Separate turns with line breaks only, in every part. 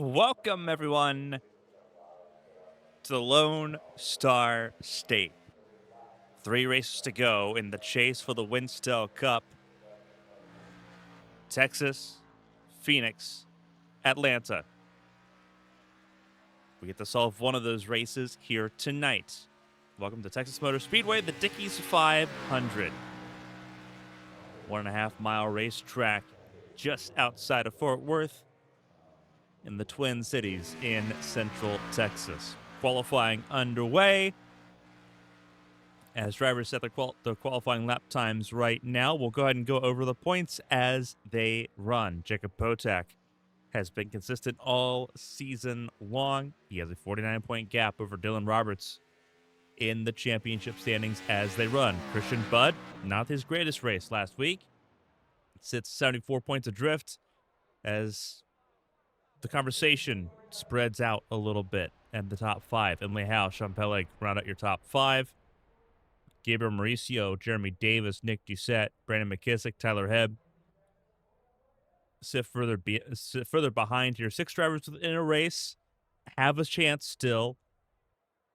Welcome, everyone, to the Lone Star State. 3 races to go in the chase for the Winstel Cup. Texas, Phoenix, Atlanta. We get to solve one of those races here tonight. Welcome to Texas Motor Speedway, the Dickies 500. 1.5-mile racetrack just outside of Fort Worth in the Twin Cities in Central Texas. Qualifying underway. As drivers set their qualifying lap times right now, we'll go ahead and go over the points as they run. Jacob Potak has been consistent all season long. He has a 49-point gap over Dylan Roberts in the championship standings as they run. Christian Budd, not his greatest race last week. Sits 74 points adrift as the conversation spreads out a little bit and the top five. Emily Howe, Sean Pelleg round out your top five. Gabriel Mauricio, Jeremy Davis, Nick Doucette, Brandon McKissick, Tyler Hebb sit further behind here. 6 drivers within a race have a chance still.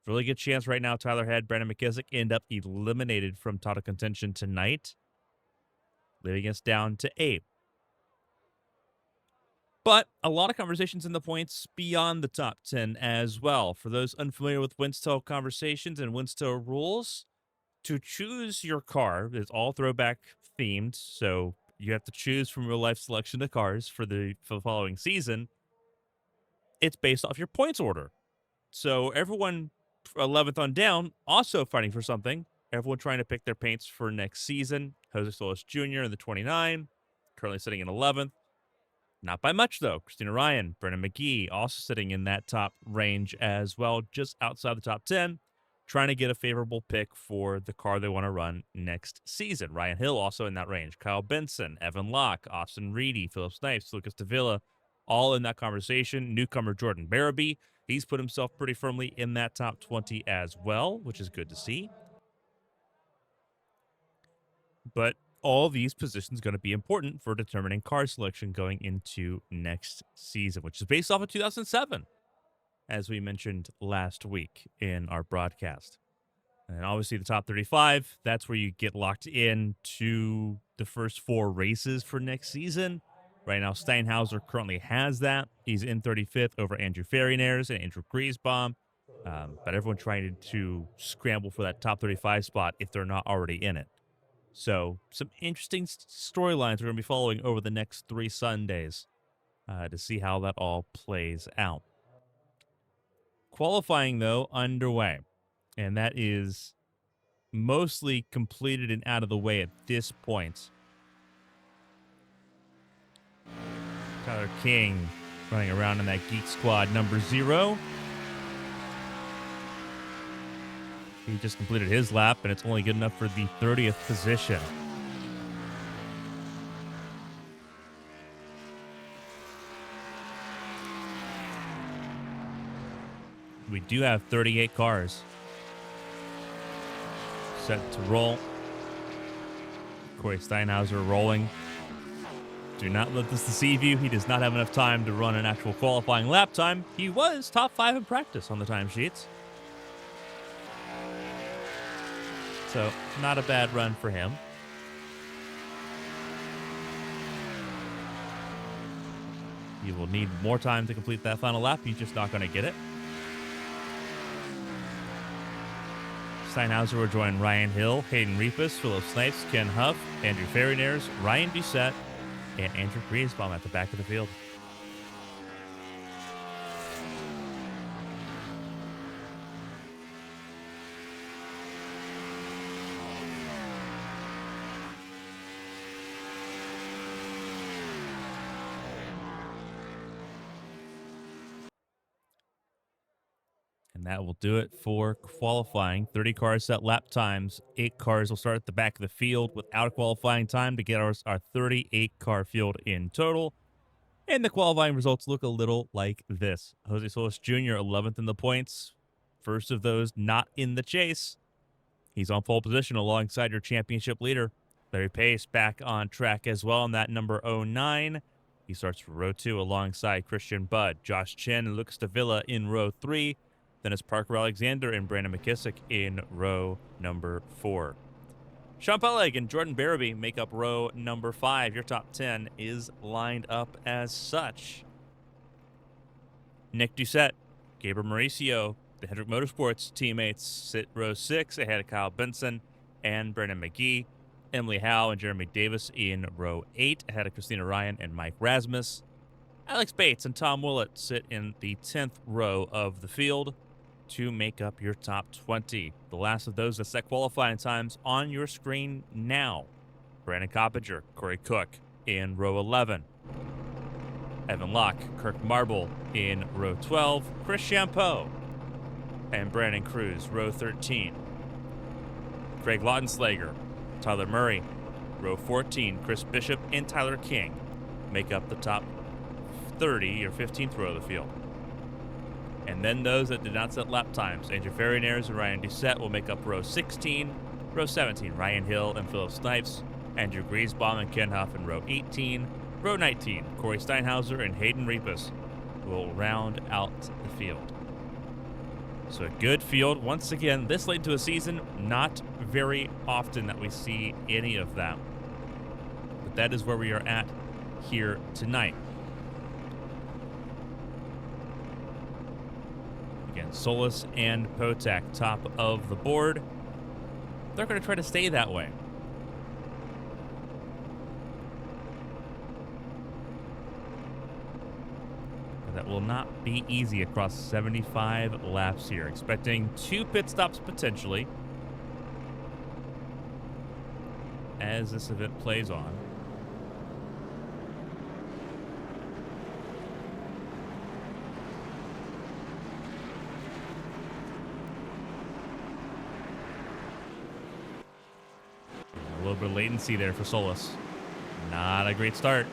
Really good chance right now. Tyler Hebb, Brandon McKissick end up eliminated from title contention tonight, leaving us down to 8. But a lot of conversations in the points beyond the top 10 as well. For those unfamiliar with Winstel conversations and Winstel rules, to choose your car is all throwback themed, so you have to choose from real life selection of cars for the following season. It's based off your points order. So everyone 11th on down also fighting for something. Everyone trying to pick their paints for next season. Jose Solis Jr. in the 29, currently sitting in 11th. Not by much, though. Christina Ryan, Brennan McGee, also sitting in that top range as well, just outside the top 10, trying to get a favorable pick for the car they want to run next season. Ryan Hill also in that range. Kyle Benson, Evan Locke, Austin Reedy, Philip Snipes, Lucas Davila, all in that conversation. Newcomer Jordan Barabee, he's put himself pretty firmly in that top 20 as well, which is good to see. But all these positions going to be important for determining car selection going into next season, which is based off of 2007, as we mentioned last week in our broadcast. And obviously the top 35, that's where you get locked in to the first 4 races for next season. Right now, Steinhauser currently has that. He's in 35th over Andrew Ferrinares and Andrew Griesbaum. But everyone trying to scramble for that top 35 spot if they're not already in it. So some interesting storylines we're going to be following over the next 3 Sundays to see how that all plays out. Qualifying, though, underway. And that is mostly completed and out of the way at this point. Tyler King running around in that Geek Squad number 0. He just completed his lap, and it's only good enough for the 30th position. We do have 38 cars set to roll. Corey Steinhauser rolling. Do not let this deceive you. He does not have enough time to run an actual qualifying lap time. He was top 5 in practice on the timesheets. So, not a bad run for him. You will need more time to complete that final lap. You're just not going to get it. Steinhauser will join Ryan Hill, Hayden Repas, Philip Snipes, Ken Huff, Andrew Ferrinares, Ryan Doucette, and Andrew Griesbaum at the back of the field. And that will do it for qualifying. 30 cars set lap times. 8 cars will start at the back of the field without a qualifying time to get our 38-car field in total. And the qualifying results look a little like this. Jose Solis Jr., 11th in the points. First of those not in the chase. He's on pole position alongside your championship leader. Larry Pace back on track as well in that number 09. He starts for row 2 alongside Christian Budd, Josh Chen, and Lucas Davila in row 3. Then it's Parker Alexander and Brandon McKissick in row number 4. Sean Pelleg and Jordan Barabee make up row number 5. Your top 10 is lined up as such. Nick Doucette, Gabriel Mauricio, the Hendrick Motorsports teammates sit row 6 ahead of Kyle Benson and Brandon McGee. Emily Howe and Jeremy Davis in row 8, ahead of Christina Ryan and Mike Rasmus. Alex Bates and Tom Willett sit in the 10th row of the field to make up your top 20. The last of those that set qualifying times on your screen now. Brandon Coppinger, Corey Cook in row 11. Evan Locke, Kirk Marble in row 12. Chris Champeau and Brandon Cruz, row 13. Craig Lautenslager, Tyler Murray, row 14. Chris Bishop and Tyler King make up the top 30 or 15th row of the field. And then those that did not set lap times, Andrew Ferrinares and Ryan Doucette will make up row 16. Row 17, Ryan Hill and Philip Snipes. Andrew Griesbaum and Ken Huff in row 18. Row 19, Corey Steinhauser and Hayden Repas will round out the field. So a good field. Once again, this late into a season, not very often that we see any of that. But that is where we are at here tonight. Again, Solis and Potak top of the board. They're going to try to stay that way. That will not be easy across 75 laps here. Expecting 2 pit stops potentially as this event plays on. A little bit of latency there for Solis. Not a great start.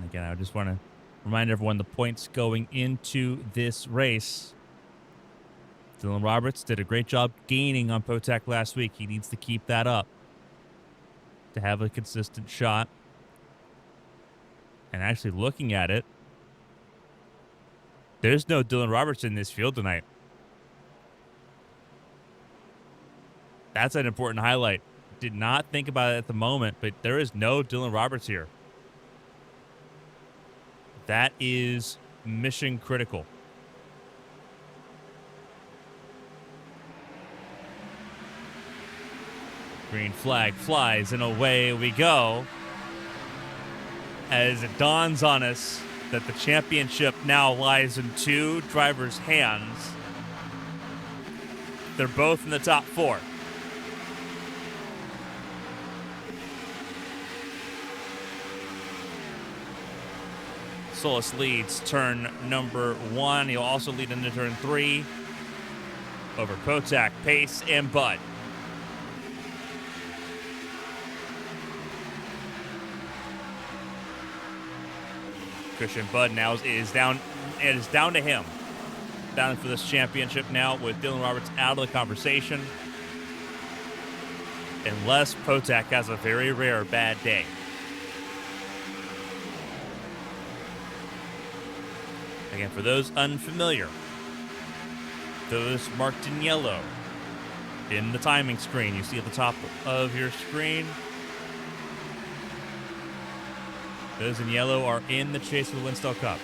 Again, I just want to remind everyone the points going into this race. Dylan Roberts did a great job gaining on Potak last week. He needs to keep that up to have a consistent shot. And actually looking at it, there's no Dylan Roberts in this field tonight. That's an important highlight. Did not think about it at the moment, but there is no Dylan Roberts here. That is mission critical. Green flag flies and away we go. As it dawns on us that the championship now lies in 2 drivers' hands. They're both in the top 4. Solis leads turn number 1. He'll also lead into turn 3 over Potak, Pace, and Bud. Christian Bud now is down. It is down to him. Down for this championship now with Dylan Roberts out of the conversation. Unless Potak has a very rare bad day. Again, for those unfamiliar, those marked in yellow in the timing screen you see at the top of your screen, those in yellow are in the chase for the Winstel Cup.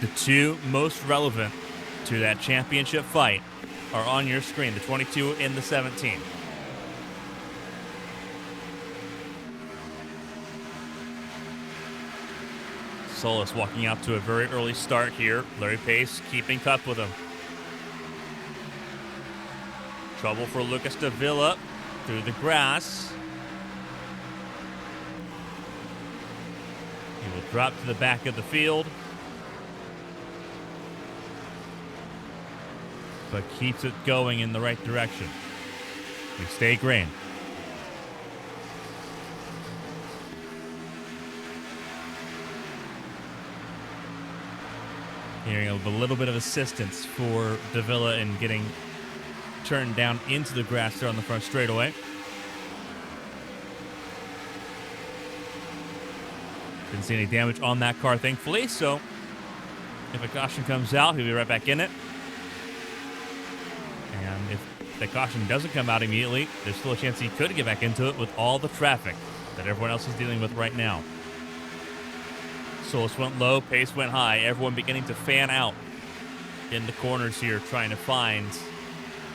The 2 most relevant to that championship fight are on your screen, the 22 and the 17. Solis walking out to a very early start here. Larry Pace keeping cup with him. Trouble for Lucas Davila through the grass. He will drop to the back of the field, but keeps it going in the right direction. We stay green. Hearing a little bit of assistance for Davila in getting turned down into the grass there on the front straightaway. Didn't see any damage on that car, thankfully, so if a caution comes out, he'll be right back in it. And if the caution doesn't come out immediately, there's still a chance he could get back into it with all the traffic that everyone else is dealing with right now. Solus went low, pace went high. Everyone beginning to fan out in the corners here, trying to find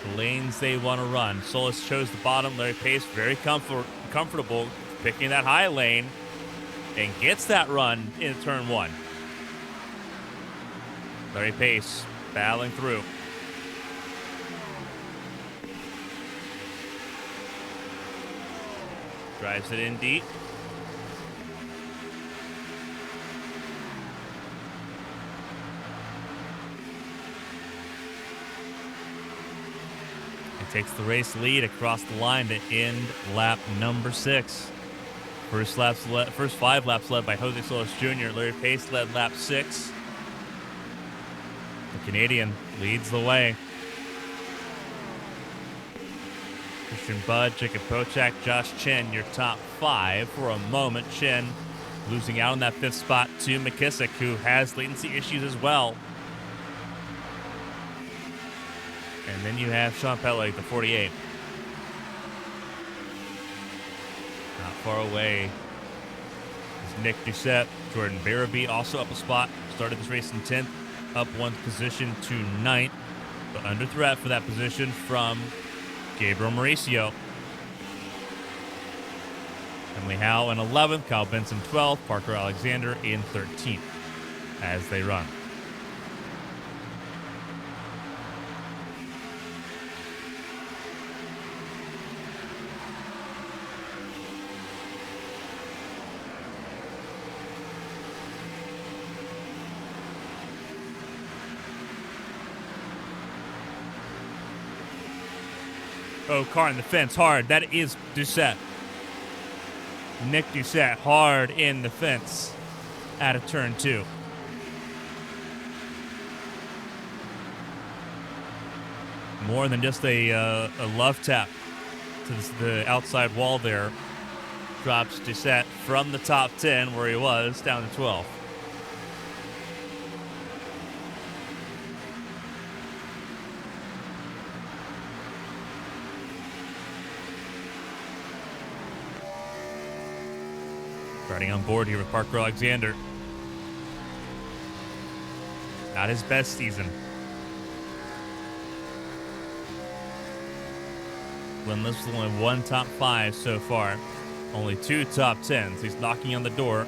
the lanes they want to run. Solus chose the bottom. Larry Pace very comfortable picking that high lane and gets that run in turn one. Larry Pace battling through. Drives it in deep. And takes the race lead across the line to end lap number 6. First 5 laps led by Jose Solis Jr. Larry Pace led lap 6. The Canadian leads the way. Christian Budd, Jacob Pochak, Josh Chen, your top 5 for a moment. Chen losing out on that 5th spot to McKissick, who has latency issues as well. And then you have Sean Pelleg, the 48. Not far away is Nick Doucette. Jordan Barabee also up a spot. Started this race in 10th, up 1 position to 9th. But under threat for that position from Gabriel Mauricio. Emily Howe in 11th, Kyle Benson 12th, Parker Alexander in 13th as they run. Oh, car in the fence, hard. That is Doucette. Nick Doucette, hard in the fence out of turn 2. More than just a love tap to the outside wall there. Drops Doucette from the top 10, where he was, down to 12. Riding on board here with Parker Alexander. Not his best season. Winless with only 1 top 5 so far. Only 2 top 10s. He's knocking on the door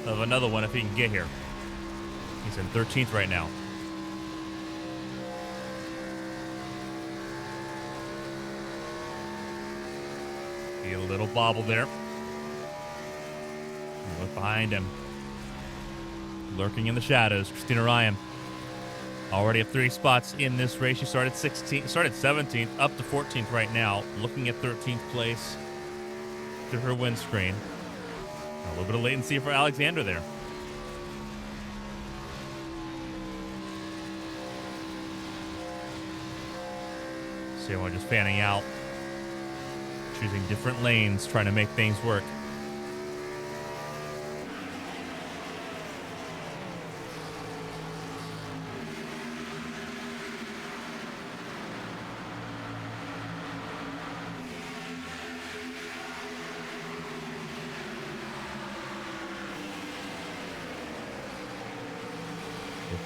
of another one if he can get here. He's in 13th right now. See a little bobble there. Look behind him. Lurking in the shadows, Christina Ryan. Already up 3 spots in this race. She started 17th, up to 14th right now. Looking at 13th place to her windscreen. A little bit of latency for Alexander there. So everyone just fanning out. Choosing different lanes, trying to make things work.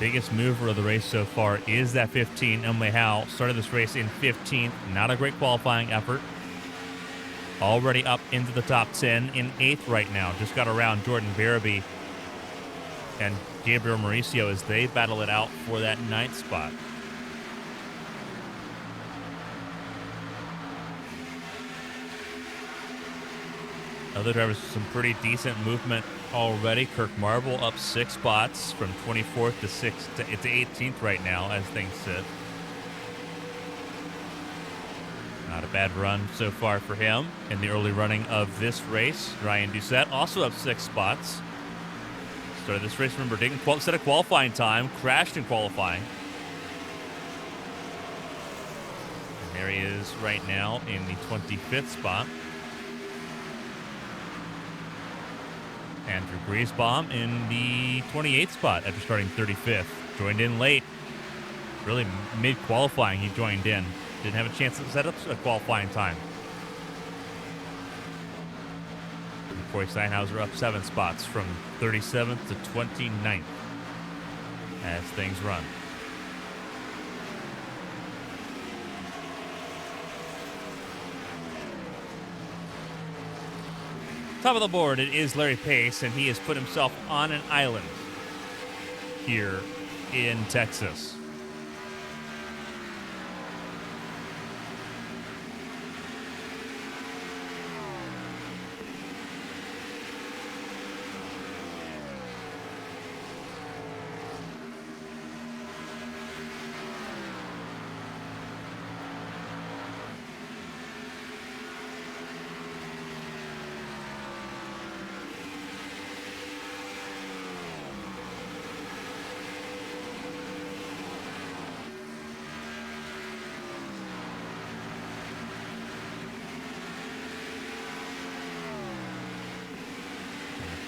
Biggest mover of the race so far is that 15, Emily Howe. Started this race in 15th. Not a great qualifying effort. Already up into the top 10 in 8th right now. Just got around Jordan Barabee and Gabriel Mauricio as they battle it out for that 9th spot. Other drivers with some pretty decent movement already. Kirk Marble up 6 spots from 24th to 6th to 18th right now as things sit. Not a bad run so far for him in the early running of this race. Ryan Doucette also up 6 spots. Started this race, remember, didn't set a qualifying time, crashed in qualifying. And there he is right now in the 25th spot. Andrew Griesbaum in the 28th spot after starting 35th. Joined in late. Really mid-qualifying he joined in. Didn't have a chance to set up a qualifying time. Corey Steinhauser up 7 spots from 37th to 29th as things run. Top of the board, it is Larry Pace, and he has put himself on an island here in Texas.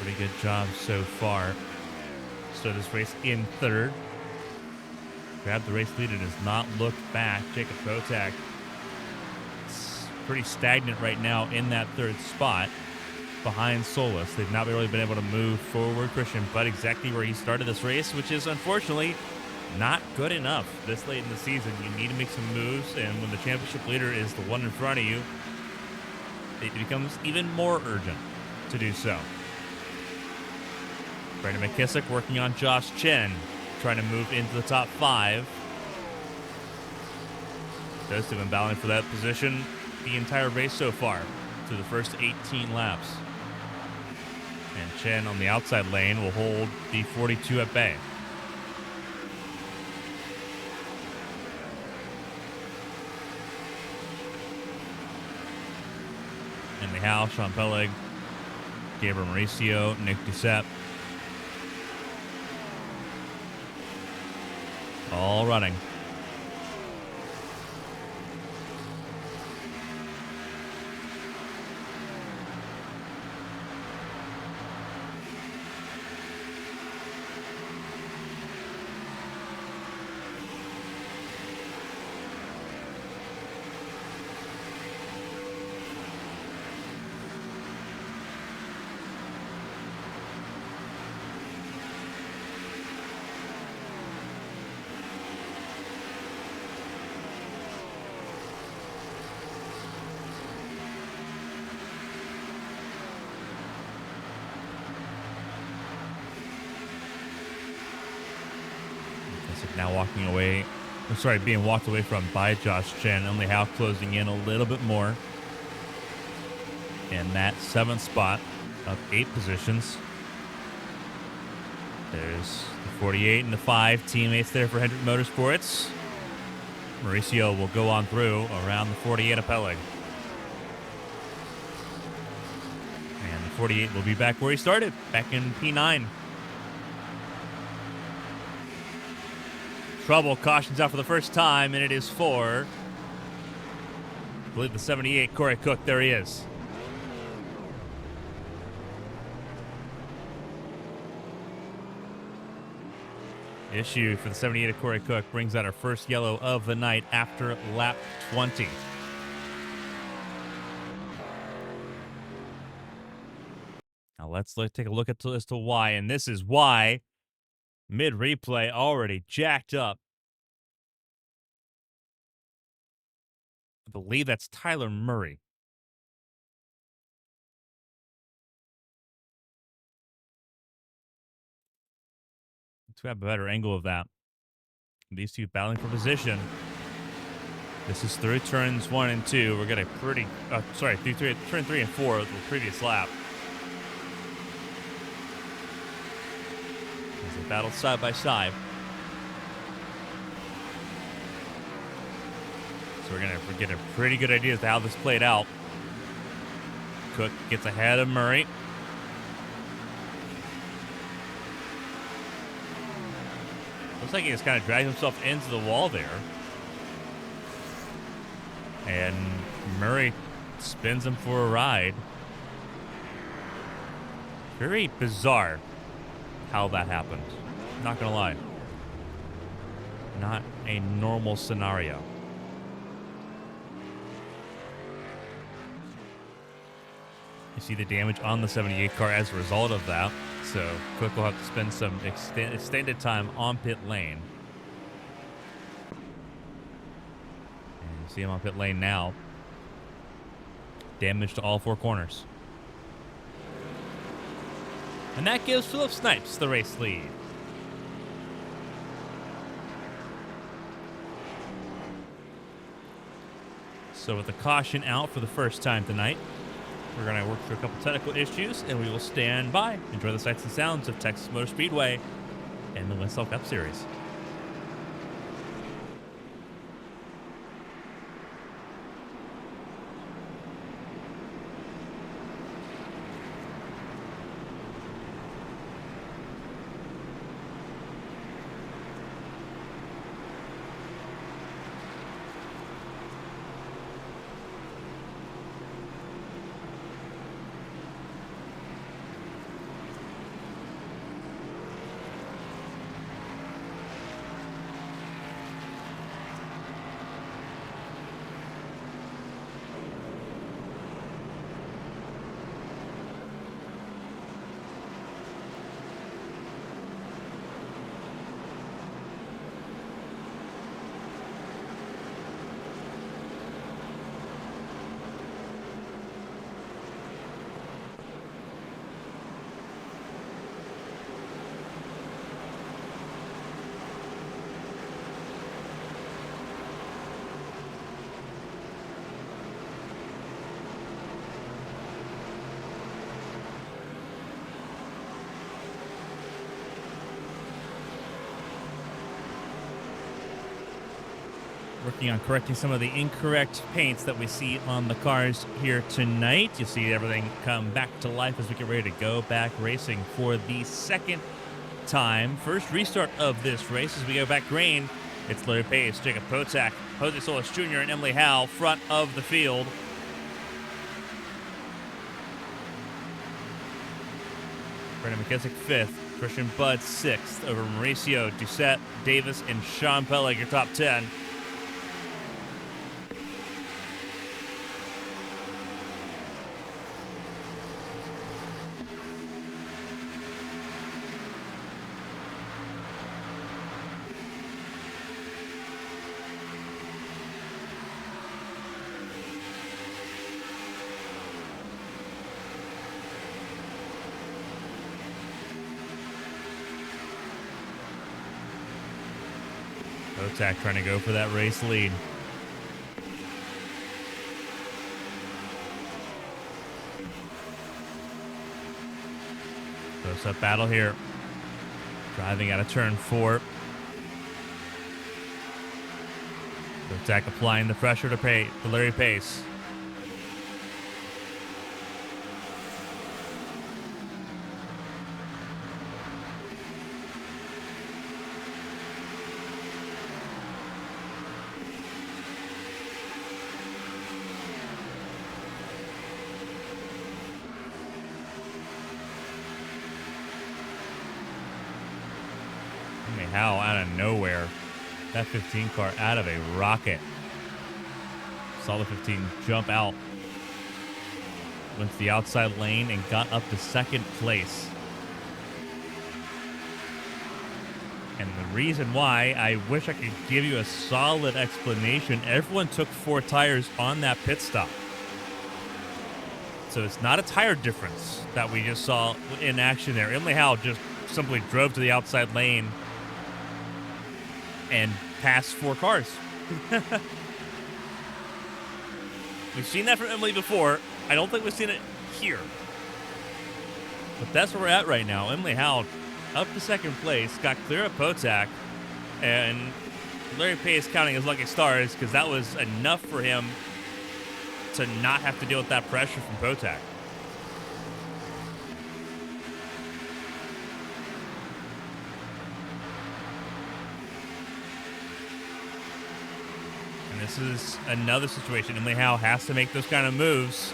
Pretty good job so far. So this race in third. Grabbed the race lead and has not looked back. Jacob Kotak. It's pretty stagnant right now in that third spot behind Solis. They've not really been able to move forward. Christian Butt exactly where he started this race, which is unfortunately not good enough this late in the season. You need to make some moves, and when the championship leader is the one in front of you, it becomes even more urgent to do so. Brandon McKissick working on Josh Chen, trying to move into the top 5. Those two have been battling for that position the entire race so far through the first 18 laps. And Chen on the outside lane will hold the 42 at bay. Emily Howe, Sean Pelleg, Gabriel Mauricio, Nick Duceppe. All running. Now being walked away from by Josh Chen. Only Howe closing in a little bit more. In that 7th spot of 8 positions. There's the 48 and the 5 teammates there for Hendrick Motorsports. Mauricio will go on through around the 48 of Pelleg. And the 48 will be back where he started, back in P9. Trouble, cautions out for the first time, and it is for, I believe, the 78, Corey Cook. There he is. Issue for the 78 of Corey Cook brings out our first yellow of the night after lap 20. Now let's take a look as to why, and this is why. Mid-replay already jacked up. I believe that's Tyler Murray. Let's have a better angle of that. These two battling for position. This is through turns 1 and 2. We're getting pretty, through turn 3 and 4 of the previous lap. As they battle side by side. So we're gonna get a pretty good idea as to how this played out. Cook gets ahead of Murray. Looks like he just kind of dragged himself into the wall there. And Murray spins him for a ride. Very bizarre how that happened. Not gonna lie. Not a normal scenario. You see the damage on the 78 car as a result of that. So Quick will have to spend some extended time on pit lane. And you see him on pit lane now. Damage to all four corners. And that gives Philip Snipes the race lead. So with the caution out for the first time tonight, we're going to work through a couple technical issues, and we will stand by. Enjoy the sights and sounds of Texas Motor Speedway and the Winstel Cup Series. Working on correcting some of the incorrect paints that we see on the cars here tonight. You'll see everything come back to life as we get ready to go back racing for the second time. First restart of this race as we go back green. It's Larry Pace, Jacob Potak, Jose Solis Jr., and Emily Howe front of the field. Brendan McKissick fifth, Christian Budd sixth over Mauricio, Doucette, Davis, and Sean Pelleg, your top 10. Potak trying to go for that race lead. Close-up battle here. Driving out of turn 4. Potak applying the pressure to Larry Pace. How out of nowhere, that 15 car out of a rocket. Saw the 15 jump out, went to the outside lane and got up to second place. And the reason why, I wish I could give you a solid explanation. Everyone took 4 tires on that pit stop. So it's not a tire difference that we just saw in action there. Emily Howe just simply drove to the outside lane and passed 4 cars. We've seen that from Emily before. I don't think we've seen it here. But that's where we're at right now. Emily Howe up to second place, got clear of Potak, and Larry Pace counting his lucky stars because that was enough for him to not have to deal with that pressure from Potak. This is another situation. Emily Howe has to make those kind of moves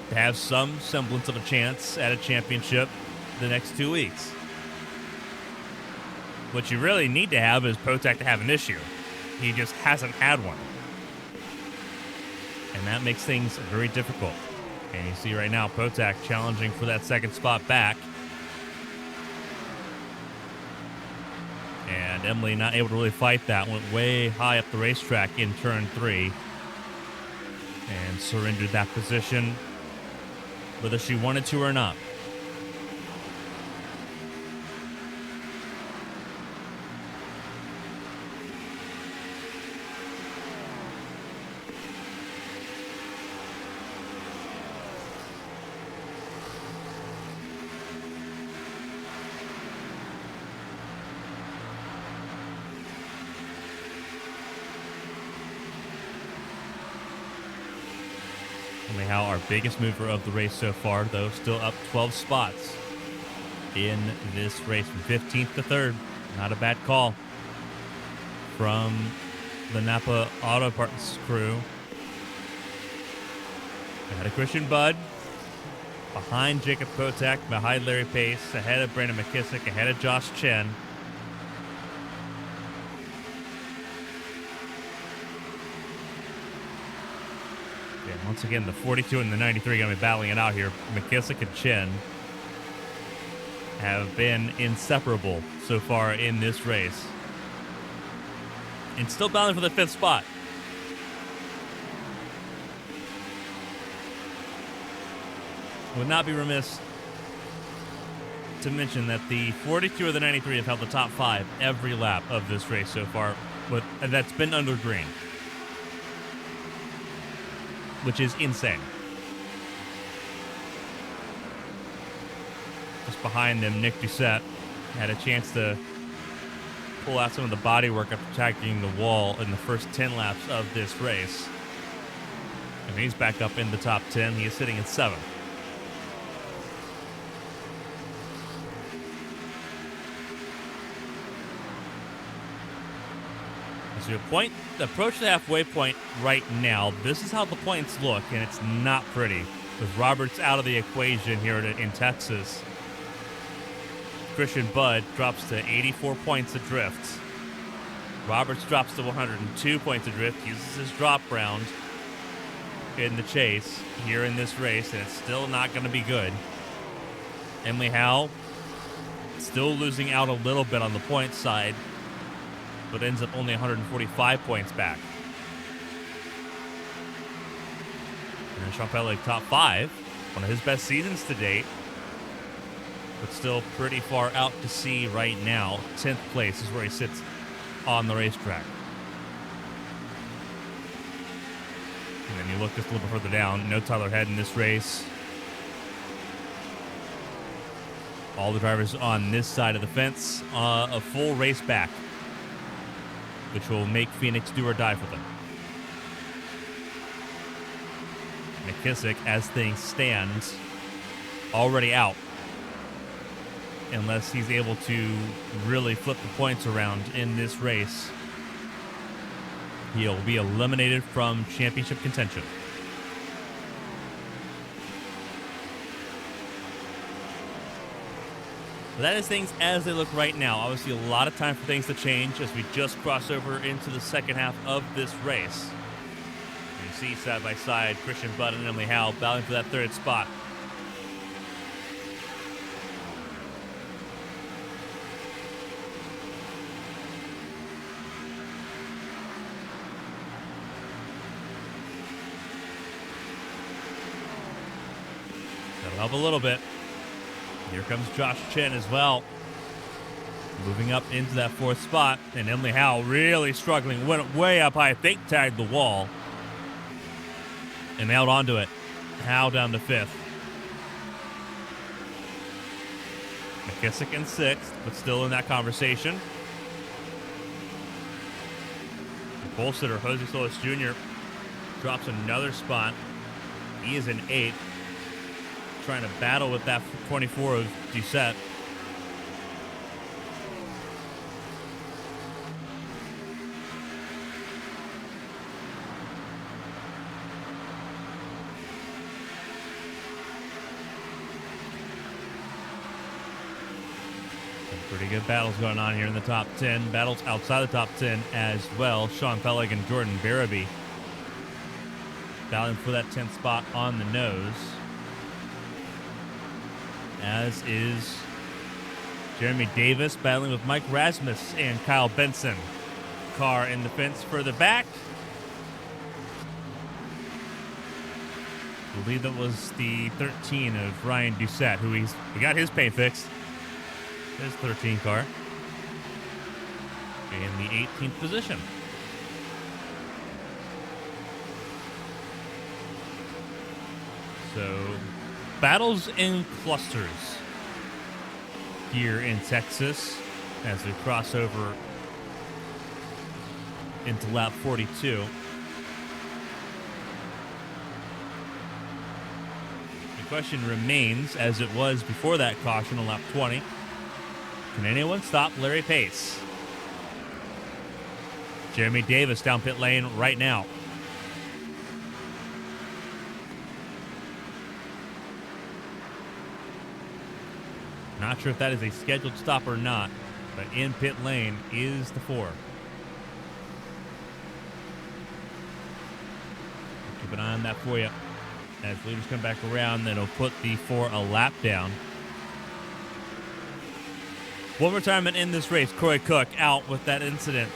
to have some semblance of a chance at a championship the next 2 weeks. What you really need to have is Potak to have an issue. He just hasn't had one. And that makes things very difficult. And you see right now Potak challenging for that second spot back. And Emily not able to really fight that. Went way high up the racetrack in turn 3. And surrendered that position, whether she wanted to or not. Anyhow, our biggest mover of the race so far, though, still up 12 spots in this race from 15th to 3rd. Not a bad call from the Napa Auto Parts crew. Ahead of Christian Budd, behind Jacob Potak, behind Larry Pace, ahead of Brandon McKissick, ahead of Josh Chen. Once again, the 42 and the 93 going to be battling it out here. McKissick and Chen have been inseparable so far in this race. And still battling for the 5th spot. Would not be remiss to mention that the 42 or the 93 have held the top 5 every lap of this race so far, but that's been under green, which is insane. Just behind them, Nick Doucette had a chance to pull out some of the body work after attacking the wall in the first 10 laps of this race. And he's back up in the top 10. He is sitting at 7th. As we approach the halfway point right now, this is how the points look, and it's not pretty. With Roberts out of the equation here in Texas, Christian Budd drops to 84 points adrift. Roberts drops to 102 points adrift, uses his drop round in the chase here in this race, and it's still not going to be good. Emily Howe still losing out a little bit on the point side, but ends up only 145 points back. And then Sean Pellig, top 5, one of his best seasons to date, but still pretty far out to sea right now. 10th place is where he sits on the racetrack. And then you look just a little bit further down, no Tyler Head in this race. All the drivers on this side of the fence, a full race back, which will make Phoenix do or die for them. McKissick, as things stand, already out, unless he's able to really flip the points around in this race. He'll be eliminated from championship contention. But that is things as they look right now. Obviously, a lot of time for things to change as we just cross over into the second half of this race. You see side by side Christian Budd and Emily Howe battling for that 3rd spot. That'll help a little bit. Here comes Josh Chen as well, moving up into that 4th spot, and Emily Howe really struggling, went way up high, fake tagged the wall, and held onto it. Howe down to 5th. McKissick in 6th, but still in that conversation. The pole sitter, Jose Solis Jr., drops another spot. He is in 8th. Trying to battle with that 24 of Doucette. Pretty good battles going on here in the top 10. Battles outside the top 10 as well. Sean Peleg and Jordan Barabee battling for that 10th spot on the nose. As is Jeremy Davis battling with Mike Rasmus and Kyle Benson. Car in the fence further back. I believe that was the 13 of Ryan Doucette, who he got his paint fixed. His 13 car. In the 18th position. So, battles in clusters here in Texas as we cross over into lap 42. The question remains, as it was before that caution on lap 20, can anyone stop Larry Pace? Jeremy Davis down pit lane right now. Not sure if that is a scheduled stop or not, but in pit lane is the 4. Keep an eye on that for you. As leaders come back around, then it'll put the 4 a lap down. One retirement in this race, Corey Cook out with that incident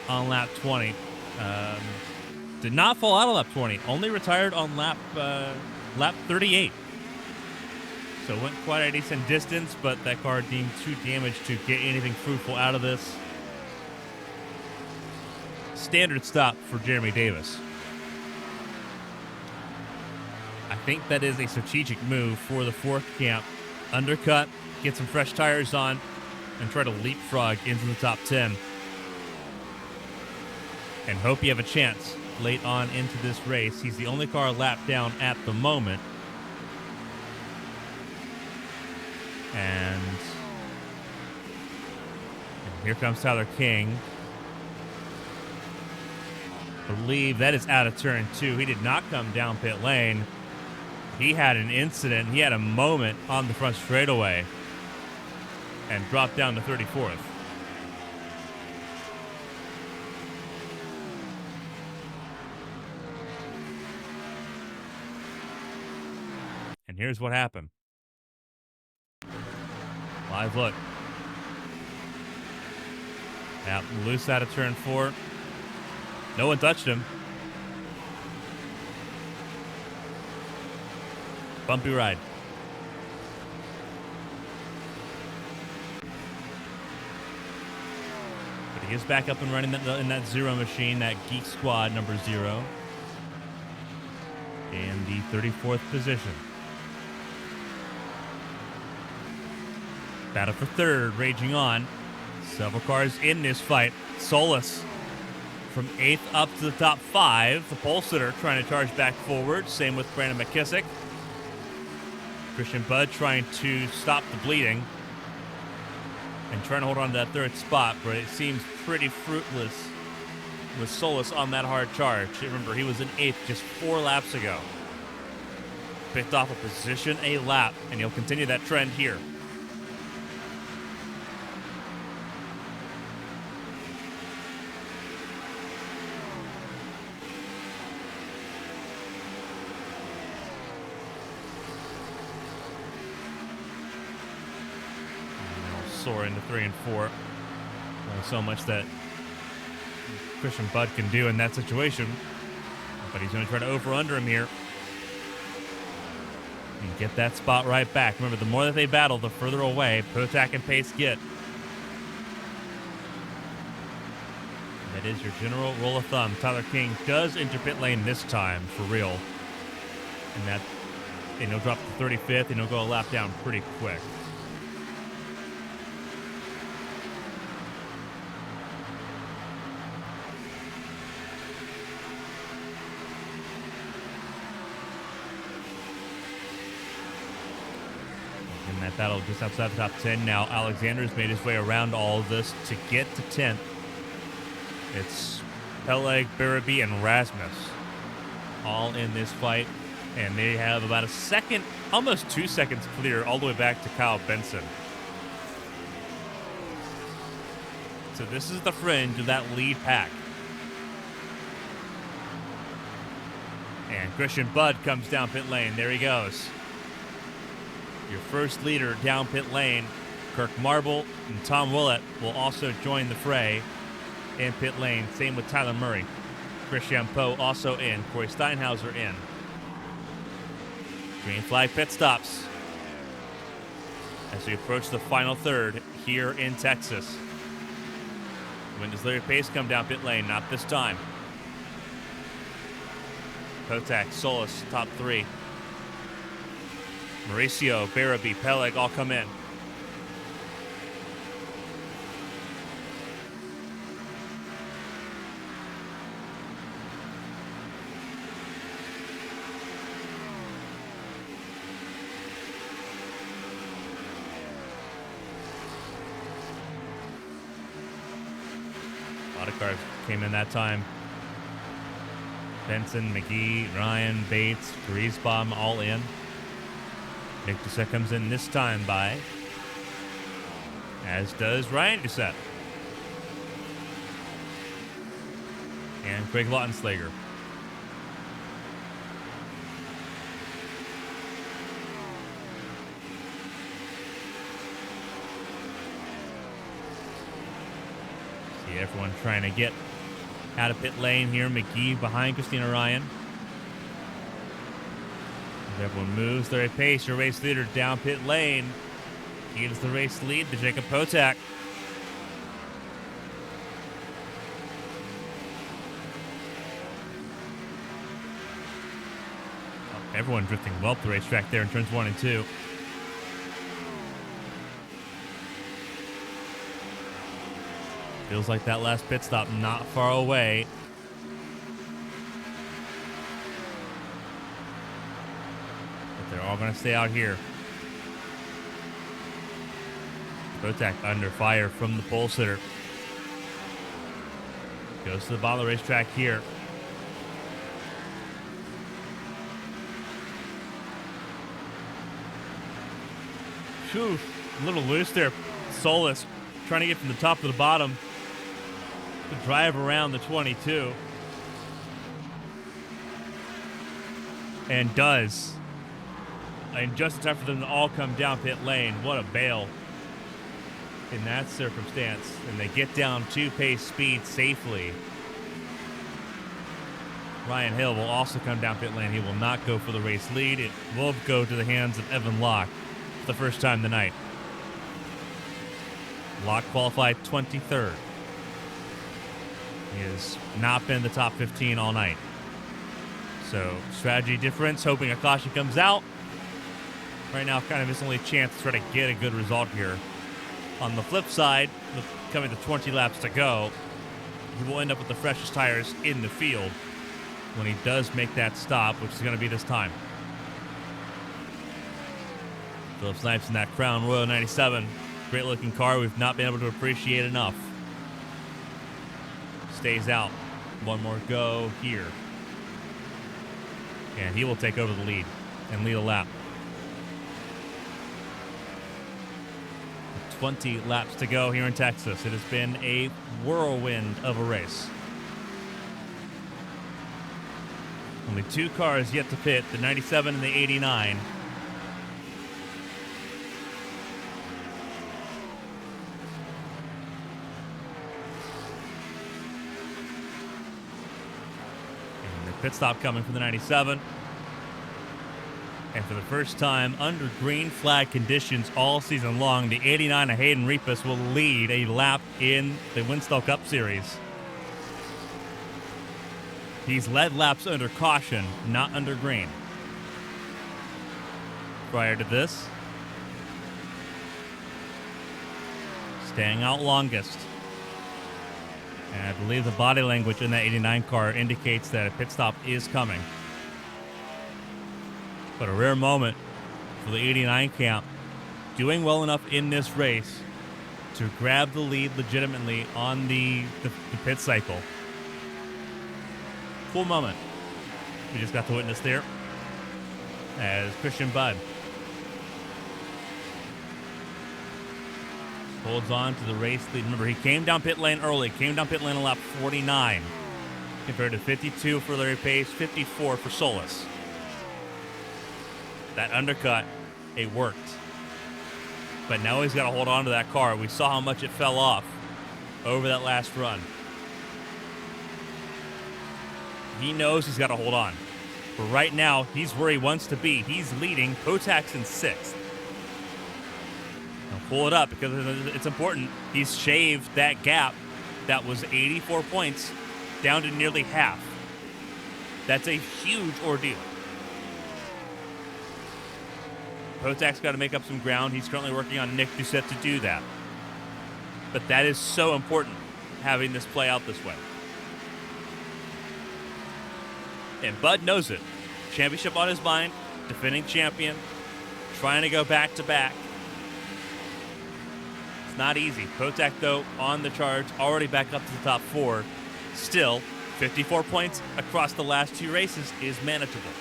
on lap 20. Did not fall out of lap 20, only retired on lap 38. So went quite a decent distance, but that car deemed too damaged to get anything fruitful out of this. Standard stop for Jeremy Davis. I think that is a strategic move for the 4th camp. Undercut, get some fresh tires on, and try to leapfrog into the top 10. And hope you have a chance late on into this race. He's the only car a lap down at the moment. And here comes Tyler King. I believe that is out of turn 2. He did not come down pit lane. He had an incident. He had a moment on the front straightaway and dropped down to 34th. And here's what happened. Live look. Yep, loose out of turn 4. No one touched him. Bumpy ride. But he is back up and running in that 0 machine, that Geek Squad number 0. In the 34th position. Battle for 3rd, raging on. Several cars in this fight. Solis from 8th up to the top 5. The pole sitter trying to charge back forward. Same with Brandon McKissick. Christian Budd trying to stop the bleeding and trying to hold on to that 3rd spot, but it seems pretty fruitless with Solis on that hard charge. Remember, he was in 8th just 4 laps ago. Picked off a position a lap, and he'll continue that trend here. Soar into 3 and 4. Only so much that Christian Budd can do in that situation. But he's going to try to over-under him here. And get that spot right back. Remember, the more that they battle, the further away Potak and Pace get. That is your general rule of thumb. Tyler King does enter pit lane this time, for real. And he'll drop to 35th, and he'll go a lap down pretty quick. That battle just outside the top 10 now. Alexander's made his way around all of this to get to 10th. It's Peleg, Barabee, and Rasmus all in this fight. And they have about a second, almost 2 seconds clear all the way back to Kyle Benson. So this is the fringe of that lead pack. And Christian Budd comes down pit lane. There he goes. Your first leader down pit lane. Kirk Marble and Tom Willett will also join the fray in pit lane. Same with Tyler Murray. Christian Poe also in. Corey Steinhauser in. Green flag pit stops as we approach the final third here in Texas. When does Larry Pace come down pit lane? Not this time. Kotak, Solis, top three. Mauricio, Barabee, Peleg all come in. A lot of cars came in that time. Benson, McGee, Ryan, Bates, Griesbaum all in. Nick Doucette comes in this time by, as does Ryan Doucette. And Craig Lautenslager. See everyone trying to get out of pit lane here. McGee behind Christina Ryan. As everyone moves, Larry Pace, your race leader, down pit lane. Gives the race lead to Jacob Potak. Oh, everyone drifting well up the racetrack there in turns 1 and 2. Feels like that last pit stop not far away. But they're all going to stay out here. Potak under fire from the pole sitter. Goes to the bottom of the racetrack here. Phew, a little loose there. Solis trying to get from the top to the bottom to drive around the 22. And does. And just in time for them to all come down pit lane. What a bail in that circumstance. And they get down to pace speed safely. Ryan Hill will also come down pit lane. He will not go for the race lead. It will go to the hands of Evan Locke for the first time tonight. Locke qualified 23rd. He has not been in the top 15 all night. So, strategy difference, hoping a caution comes out. Right now, kind of his only chance to try to get a good result here. On the flip side, with coming to 20 laps to go, he will end up with the freshest tires in the field when he does make that stop, which is going to be this time. Philip Snipes in that Crown Royal 97. Great looking car we've not been able to appreciate enough. Stays out. One more go here. And he will take over the lead and lead a lap. 20 laps to go here in Texas. It has been a whirlwind of a race. Only two cars yet to pit, the 97 and the 89. Pit stop coming from the 97. And for the first time under green flag conditions all season long, the 89 of Hayden Repas will lead a lap in the Winstel Cup Series. He's led laps under caution, not under green. Prior to this, staying out longest. And I believe the body language in that 89 car indicates that a pit stop is coming. But a rare moment for the 89 camp, doing well enough in this race to grab the lead legitimately on the pit cycle. Cool moment we just got to witness there as Christian Budd Holds on to the race lead. Remember, he came down pit lane early. Came down pit lane on lap 49. Compared to 52 for Larry Pace, 54 for Solis. That undercut, it worked. But now he's got to hold on to that car. We saw how much it fell off over that last run. He knows he's got to hold on. But right now, he's where he wants to be. He's leading. Kotak's in 6th. Now pull it up because it's important. He's shaved that gap that was 84 points down to nearly half. That's a huge ordeal. Kotak's got to make up some ground. He's currently working on Nick Doucette to do that. But that is so important, having this play out this way. And Bud knows it. Championship on his mind, defending champion, trying to go back-to-back. It's not easy. Kotak, though, on the charge, already back up to the top 4. Still, 54 points across the last 2 races is manageable.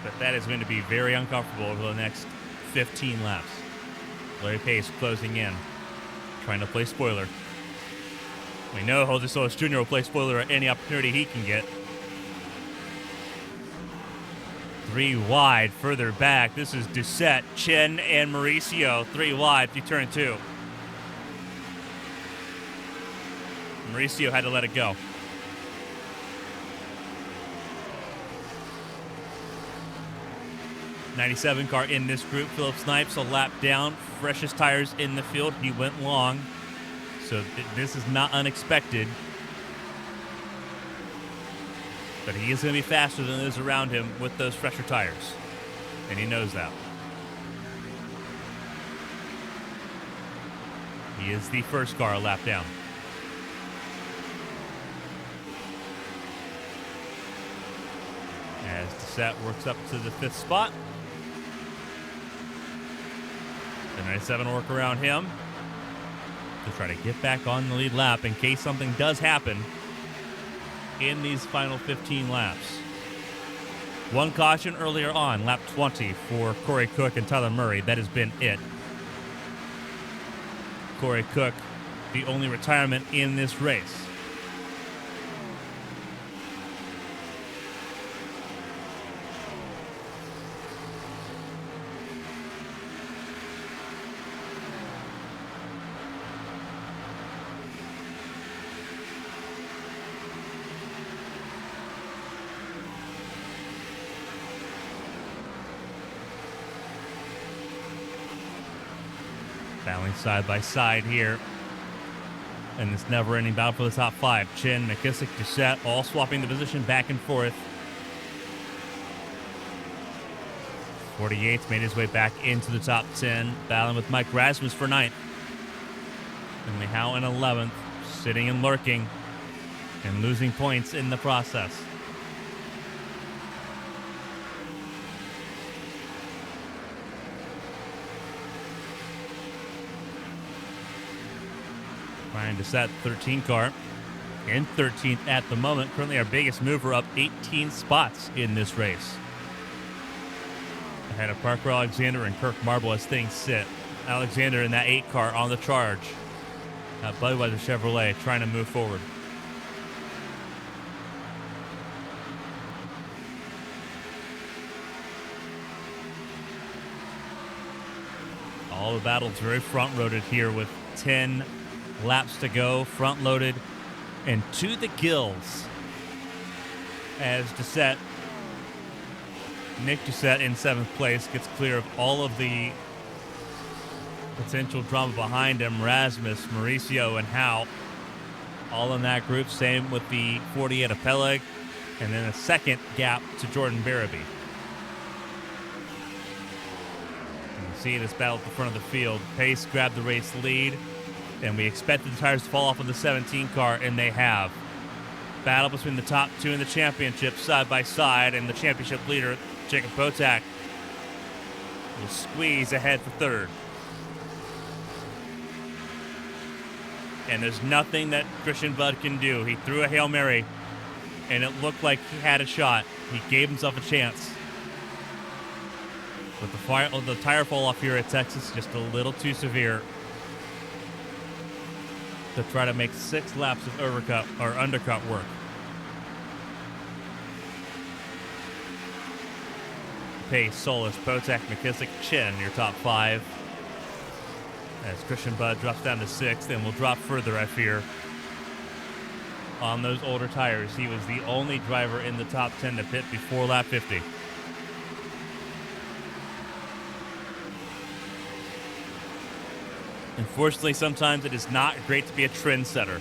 But that is going to be very uncomfortable over the next 15 laps. Larry Pace closing in, trying to play spoiler. We know Jose Solis Jr. will play spoiler at any opportunity he can get. 3 wide, further back. This is Doucette, Chen, and Mauricio. 3 wide, through turn 2. Mauricio had to let it go. '97 car in this group. Philip Snipes a lap down. Freshest tires in the field. He went long. So this is not unexpected. But he is going to be faster than those around him with those fresher tires. And he knows that. He is the first car a lap down. As Doucette works up to the 5th spot. The 97 will work around him to try to get back on the lead lap in case something does happen in these final 15 laps. One caution earlier on, lap 20 for Corey Cook and Tyler Murray. That has been it. Corey Cook, the only retirement in this race. Battling side by side here in this never-ending battle for the top 5. Chin, McKissick, Doucette, all swapping the position back and forth. 48's made his way back into the top 10, battling with Mike Rasmus for 9th. And Howe in 11th, sitting and lurking and losing points in the process. Ryan Doucette, 13 car, in 13th at the moment. Currently our biggest mover, up 18 spots in this race. Ahead of Parker Alexander and Kirk Marble as things sit. Alexander in that 8 car on the charge. Budweiser Chevrolet trying to move forward. All the battles very front-loaded here with 10 laps to go, front-loaded and to the gills. As Doucette, Nick Doucette in 7th place, gets clear of all of the potential drama behind him. Rasmus, Mauricio, and Howe all in that group. Same with the 48 of Peleg, and then a second gap to Jordan Barabee. You see this battle at the front of the field. Pace grabbed the race lead, and we expected the tires to fall off of the 17 car, and they have. Battle between the top 2 in the championship side by side, and the championship leader, Jacob Kotak, will squeeze ahead for 3rd. And there's nothing that Christian Bud can do. He threw a Hail Mary and it looked like he had a shot. He gave himself a chance. But the tire fall off here at Texas just a little too severe to try to make 6 laps of undercut work. Pace, Solis, Potak, McKissick, Chin, your top 5. As Christian Budd drops down to 6th and will drop further, I fear. On those older tires, he was the only driver in the top 10 to pit before lap 50. Unfortunately, sometimes it is not great to be a trendsetter.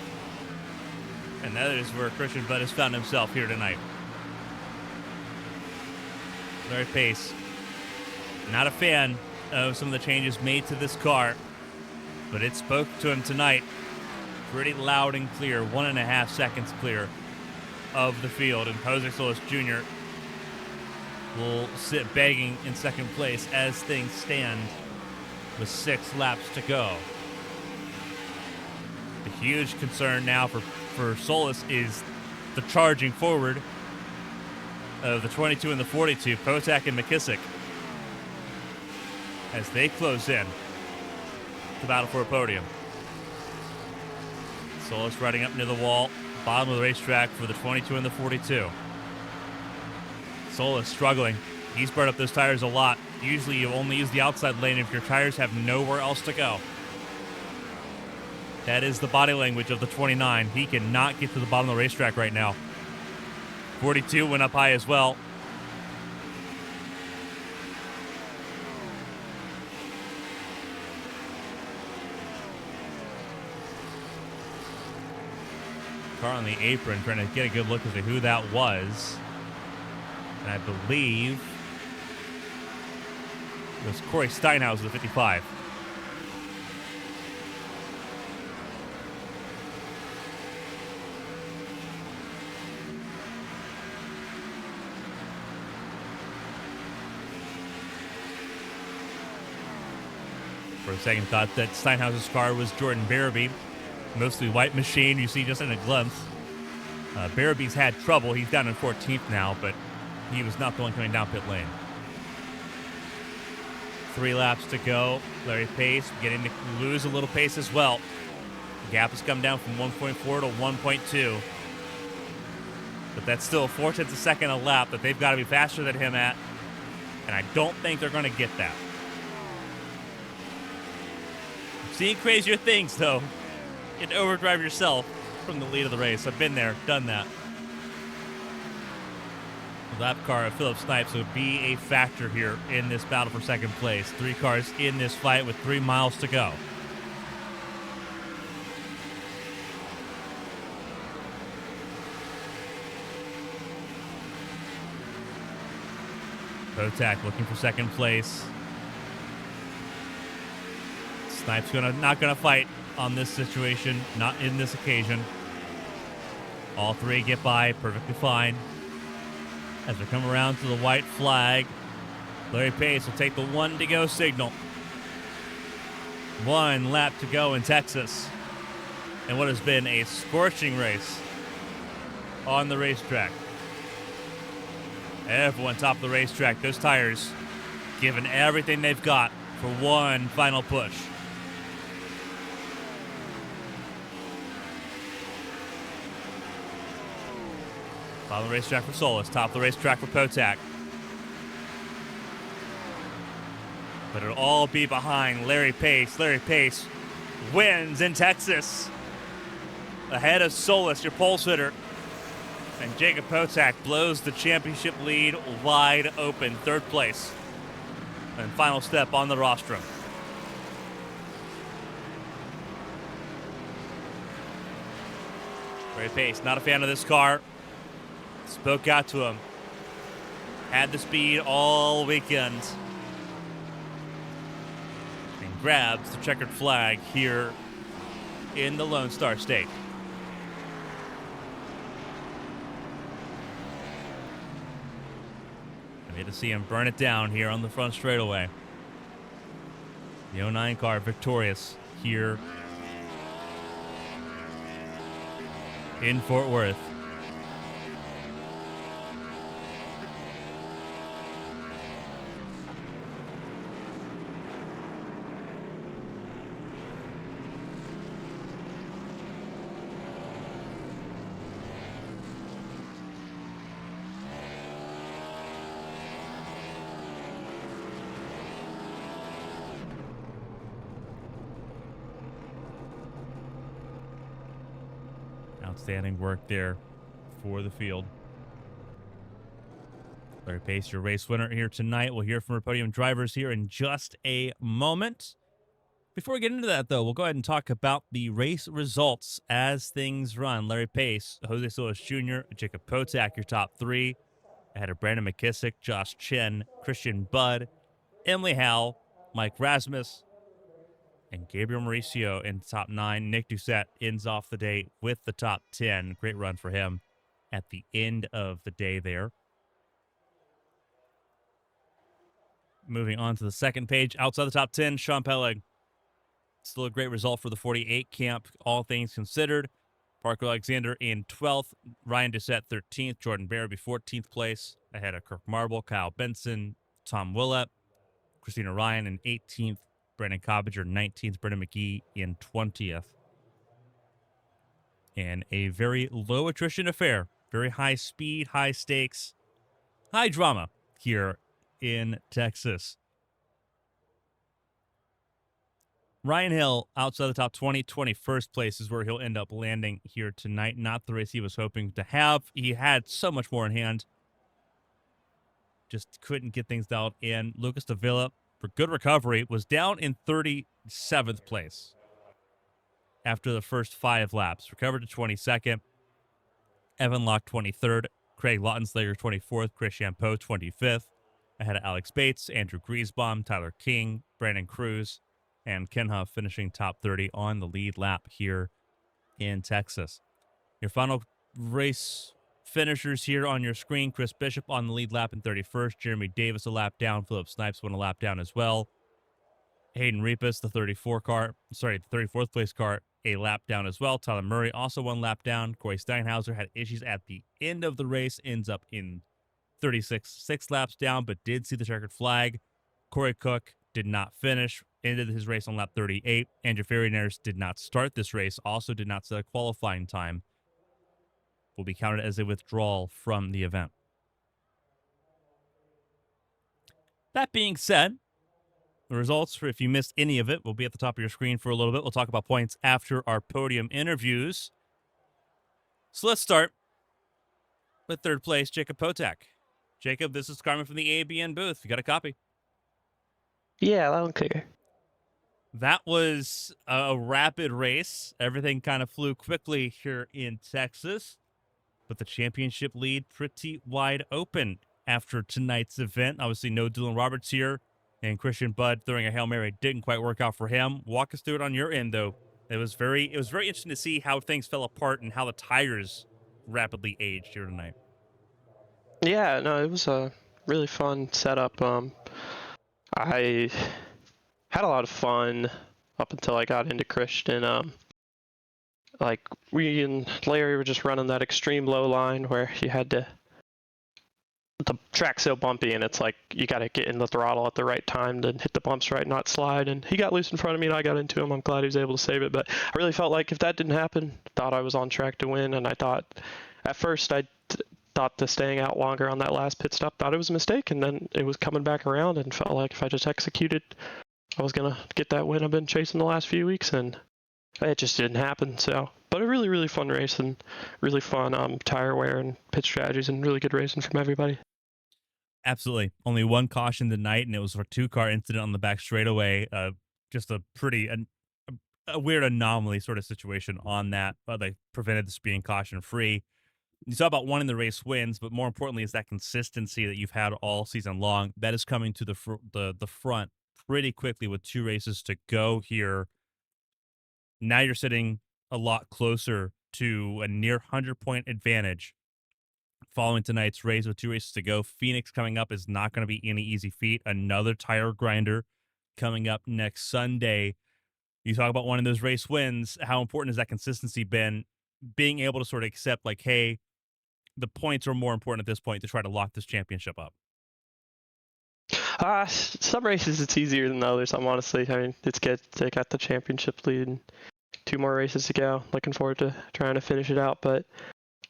And that is where Christian Budd has found himself here tonight. Larry Pace, not a fan of some of the changes made to this car, but it spoke to him tonight. Pretty loud and clear, 1.5 seconds clear of the field. And Jose Solis Jr. will sit begging in second place as things stand with 6 laps to go. The huge concern now for Solis is the charging forward of the 22 and the 42, Potak and McKissick, as they close in to battle for a podium. Solis riding up near the wall, bottom of the racetrack for the 22 and the 42. Solis struggling. He's burned up those tires a lot. Usually you only use the outside lane if your tires have nowhere else to go. That is the body language of the 29. He cannot get to the bottom of the racetrack right now. 42 went up high as well. Car on the apron trying to get a good look as to who that was. And I believe it was Corey Steinhaus, the 55. For a second, thought that Steinhaus's car was Jordan Barabee. Mostly white machine, you see just in a glimpse. Barabee's had trouble. He's down in 14th now, but he was not the one coming down pit lane. 3 laps to go. Larry Pace beginning to lose a little pace as well. The gap has come down from 1.4 to 1.2. But that's still 4/10 of a second a lap that they've got to be faster than him at. And I don't think they're going to get that. Seeing crazier things, though. You can overdrive yourself from the lead of the race. I've been there, done that. The lap car of Philip Snipes would be a factor here in this battle for second place. 3 cars in this fight with 3 miles to go. Potak looking for second place. Snipes not gonna fight on this situation, not in this occasion. All 3 get by perfectly fine. As we come around to the white flag, Larry Pace will take the 1 to go signal. 1 lap to go in Texas. And what has been a scorching race on the racetrack. Everyone top of the racetrack, those tires giving everything they've got for 1 final push. Bottom of the racetrack for Solis, top of the racetrack for Potak. But it'll all be behind Larry Pace. Larry Pace wins in Texas. Ahead of Solis, your pole sitter. And Jacob Potak blows the championship lead wide open, 3rd place. And final step on the rostrum. Larry Pace, not a fan of this car. Spoke out to him. Had the speed all weekend. And grabs the checkered flag here in the Lone Star State. I need to see him burn it down here on the front straightaway. The 09 car victorious here in Fort Worth. Outstanding work there for the field. Larry Pace, your race winner here tonight. We'll hear from our podium drivers here in just a moment. Before we get into that, though, we'll go ahead and talk about the race results as things run. Larry Pace, Jose Solis Jr., Jacob Potak, your top three. Ahead of Brandon McKissick, Josh Chen, Christian Budd, Emily Howell, Mike Rasmus, and Gabriel Mauricio in the top 9. Nick Doucette ends off the day with the top 10. Great run for him at the end of the day there. Moving on to the second page, outside the top 10, Sean Pelleg. Still a great result for the 48 camp, all things considered. Parker Alexander in 12th, Ryan Doucette 13th, Jordan Barabee 14th place, ahead of Kirk Marble, Kyle Benson, Tom Willett, Christina Ryan in 18th, Brandon Cobbinger 19th, Brendan McGee in 20th. And a very low attrition affair, very high speed, high stakes, high drama here in Texas. Ryan Hill, outside the top 20, 21st place is where he'll end up landing here tonight. Not the race he was hoping to have. He had so much more in hand. Just couldn't get things dialed in. Lucas Davila, for good recovery, was down in 37th place after the first 5 laps. Recovered to 22nd. Evan Locke, 23rd. Craig Lautenslager, 24th. Chris Champeau, 25th. Ahead of Alex Bates, Andrew Griesbaum, Tyler King, Brandon Cruz, and Ken Huff finishing top 30 on the lead lap here in Texas. Your final race finishers here on your screen. Chris Bishop on the lead lap in 31st. Jeremy Davis a lap down. Philip Snipes went a lap down as well. Hayden Repas, the 34th place car, a lap down as well. Tyler Murray also 1 lap down. Corey Steinhauser had issues at the end of the race, ends up in 36, 6 laps down, but did see the checkered flag. Corey Cook did not finish, ended his race on lap 38. Andrew Ferrinares did not start this race, also did not set a qualifying time. Will be counted as a withdrawal from the event. That being said, the results, if you missed any of it, will be at the top of your screen for a little bit. We'll talk about points after our podium interviews. So let's start with third place, Jacob Potak. Jacob, this is Carmen from the ABN booth. You got a copy?
Yeah, loud and clear.
That was a rapid race. Everything kind of flew quickly here in Texas, but the championship lead pretty wide open after tonight's event. Obviously, no Dylan Roberts here, and Christian Budd throwing a Hail Mary didn't quite work out for him. Walk us through it on your end, though. It was very interesting to see how things fell apart and how the tires rapidly aged here tonight.
Yeah, no, it was a really fun setup. I had a lot of fun up until I got into Christian. Like, we and Larry were just running that extreme low line where you had to, the track's so bumpy and it's like you got to get in the throttle at the right time to hit the bumps right, not slide. And he got loose in front of me and I got into him. I'm glad he was able to save it, but I really felt like if that didn't happen, thought I was on track to win. And I thought at first thought the staying out longer on that last pit stop, thought it was a mistake, and then it was coming back around and felt like if I just executed, I was gonna get that win I've been chasing the last few weeks, and it just didn't happen. So, but a really, really fun race and really fun tire wear and pit strategies and really good racing from everybody.
Absolutely. Only one caution tonight, and it was for a 2-car incident on the back straightaway. Just a pretty a weird anomaly sort of situation on that, but they prevented this being caution free. You saw about one in the race wins, but more importantly is that consistency that you've had all season long. That is coming to the front pretty quickly with 2 races to go here. Now you're sitting a lot closer to a near 100-point advantage following tonight's race with 2 races to go. Phoenix coming up is not going to be any easy feat. Another tire grinder coming up next Sunday. You talk about one of those race wins. How important has that consistency been? Being able to sort of accept, like, hey, the points are more important at this point to try to lock this championship up.
Some races it's easier than others. Honestly, I mean, it's good. They got the championship lead and 2 more races to go. Looking forward to trying to finish it out, but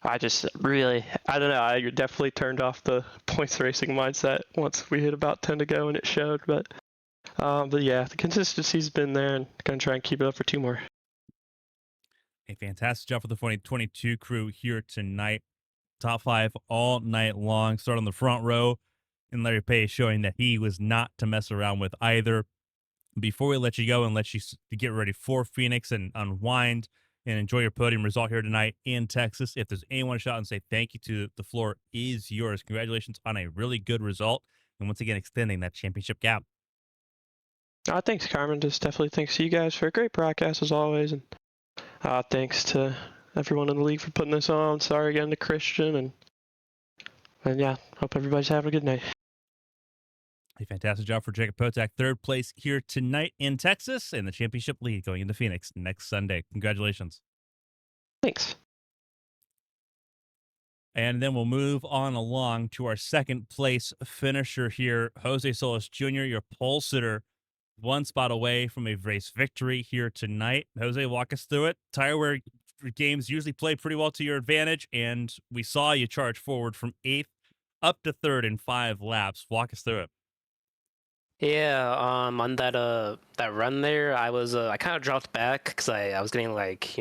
I just really, I don't know. I definitely turned off the points racing mindset once we hit about 10 to go and it showed. But yeah, the consistency's been there and gonna try and keep it up for 2 more.
A fantastic job for the 2022 crew here tonight. Top five all night long. Start on the front row, and Larry Page showing that he was not to mess around with either. Before we let you go and let you get ready for Phoenix and unwind and enjoy your podium result here tonight in Texas, if there's anyone to shout and say thank you to, the floor is yours. Congratulations on a really good result, and once again extending that championship gap.
Thanks, Carmen. Just definitely thanks to you guys for a great broadcast as always, and thanks to everyone in the league for putting this on. Sorry again to Christian, and yeah, hope everybody's having a good night.
A fantastic job for Jacob Potak, third place here tonight in Texas, and the championship lead going into Phoenix next Sunday. Congratulations.
Thanks.
And then we'll move on along to our second place finisher here, Jose Solis Jr., your pole sitter, one spot away from a race victory here tonight. Jose, walk us through it. Tire wear games usually play pretty well to your advantage, and we saw you charge forward from 8th up to 3rd in 5 laps. Walk us through it.
Yeah, on that run there, I kind of dropped back because I was getting like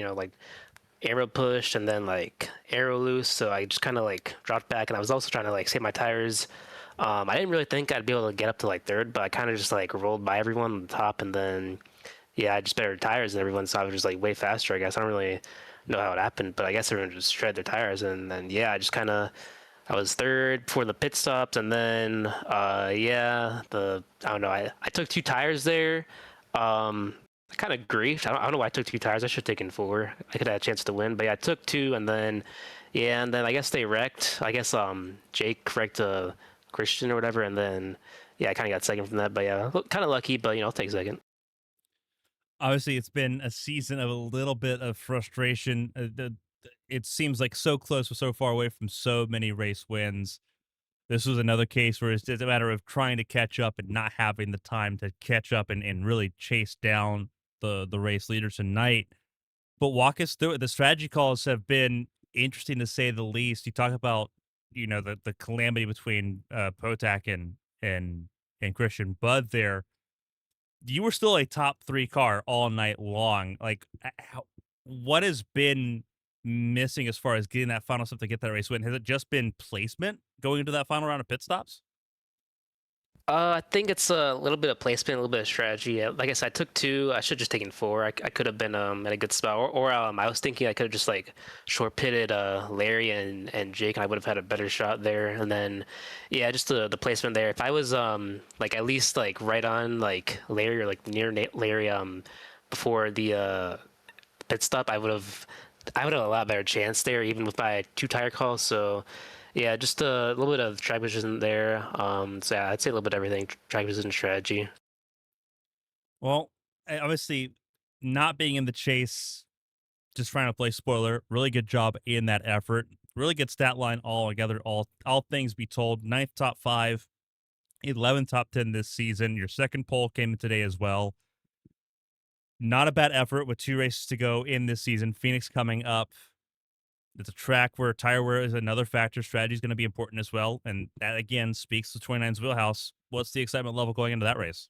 arrow pushed and then like arrow loose, so I just kind of like dropped back, and I was also trying to like save my tires. I didn't really think I'd be able to get up to like 3rd, but I kind of just like rolled by everyone on the top, and then yeah, I just better tires than everyone, so I was just like way faster. I guess I don't really know how it happened, but I guess everyone just shred their tires, and then yeah, I was 3rd before the pit stopped, and then yeah, I don't know. I took 2 tires there. I kind of griefed. I don't know why I took 2 tires. I should have taken 4. I could have had a chance to win, but yeah, I took 2, and then yeah, and then I guess they wrecked. I guess Jake wrecked Christian or whatever, and then yeah, I kind of got second from that. But yeah, kind of lucky, but I'll take second.
Obviously, it's been a season of a little bit of frustration. It seems like so close, but so far away from so many race wins. This was another case where it's just a matter of trying to catch up and not having the time to catch up and really chase down the race leader tonight. But walk us through it. The strategy calls have been interesting to say the least. You talk about, the calamity between Potak and Christian Bud there. You were still a top 3 car all night long. Like, what has been missing as far as getting that final step to get that race win? Has it just been placement going into that final round of pit stops?
I think it's a little bit of placement, a little bit of strategy. Yeah, like I said, I took 2. I should have just taken 4. I could have been at a good spot, or I was thinking I could have just like short pitted Larry and Jake, and I would have had a better shot there. And then yeah, just the placement there. If I was like at least like right on like Larry or like near Larry before the pit stop, I would have a lot better chance there, even with my 2 tire calls. So yeah, just a little bit of track position there. So yeah, I'd say a little bit of everything, track position strategy.
Well, obviously, not being in the chase, just trying to play spoiler. Really good job in that effort. Really good stat line all together. All things be told, 9th top 5, 11th top 10 this season. Your second pole came in today as well. Not a bad effort with 2 races to go in this season. Phoenix coming up. It's a track where tire wear is another factor. Strategy is going to be important as well. And that, again, speaks to 29's wheelhouse. What's the excitement level going into that race?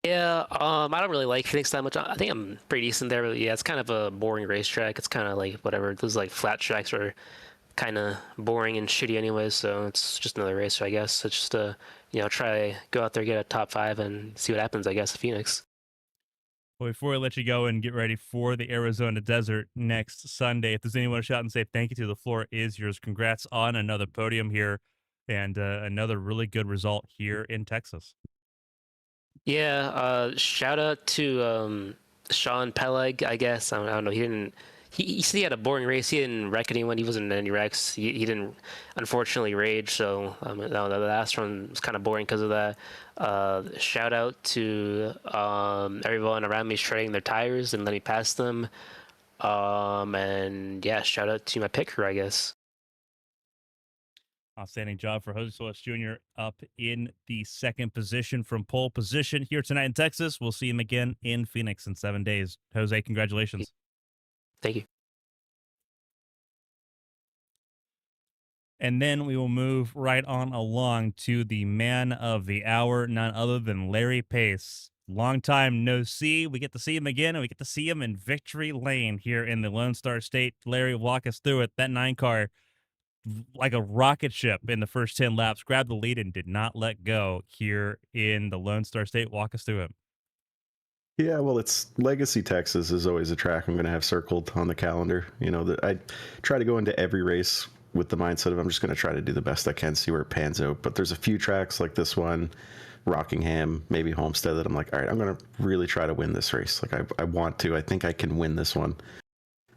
Yeah, I don't really like Phoenix that much. I think I'm pretty decent there, but yeah, it's kind of a boring racetrack. It's kind of like whatever. Those like flat tracks are kind of boring and shitty anyways, so it's just another race, I guess. It's just try go out there, get a top 5, and see what happens, I guess, at Phoenix.
Well, before we let you go and get ready for the Arizona Desert next Sunday, if there's anyone to shout and say thank you to, the floor is yours. Congrats on another podium here and another really good result here in Texas.
Yeah, shout out to Sean Peleg, I guess. I don't know. He said he had a boring race. He didn't wreck anyone. He wasn't in any wrecks. He didn't, unfortunately, rage. So the last one was kind of boring because of that. Shout out to everyone around me shredding their tires and letting me pass them. And yeah, shout out to my picker, I guess.
Outstanding job for Jose Solis Jr. up in the second position from pole position here tonight in Texas. We'll see him again in Phoenix in 7 days. Jose, congratulations.
Thank you.
And then we will move right on along to the man of the hour, none other than Larry Pace. Long time no see. We get to see him again, and we get to see him in victory lane here in the Lone Star State. Larry, walk us through it. That 9 car, like a rocket ship in the first 10 laps, grabbed the lead and did not let go here in the Lone Star State. Walk us through it.
Yeah, well, it's Legacy, Texas is always a track I'm going to have circled on the calendar. I try to go into every race with the mindset of I'm just going to try to do the best I can, see where it pans out. But there's a few tracks like this one, Rockingham, maybe Homestead, that I'm like, all right, I'm going to really try to win this race. Like I want to. I think I can win this one.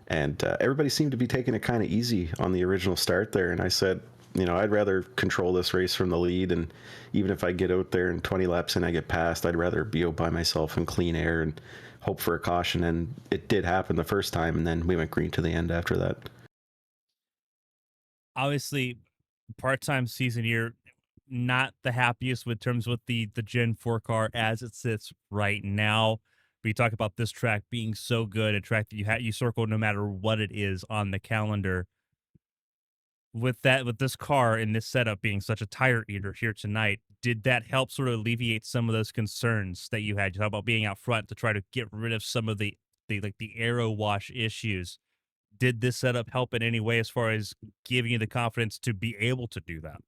And everybody seemed to be taking it kind of easy on the original start there. And I said, I'd rather control this race from the lead. And even if I get out there and 20 laps and I get passed, I'd rather be out by myself in clean air and hope for a caution. And it did happen the first time. And then we went green to the end after that.
Obviously, part-time season year, not the happiest with terms with the Gen 4 car as it sits right now. But you talk about this track being so good, a track that you circle no matter what it is on the calendar. With this car and this setup being such a tire eater here tonight, did that help sort of alleviate some of those concerns that you had? You talk about being out front to try to get rid of some of the aero wash issues. Did this setup help in any way as far as giving you the confidence to be able to do that?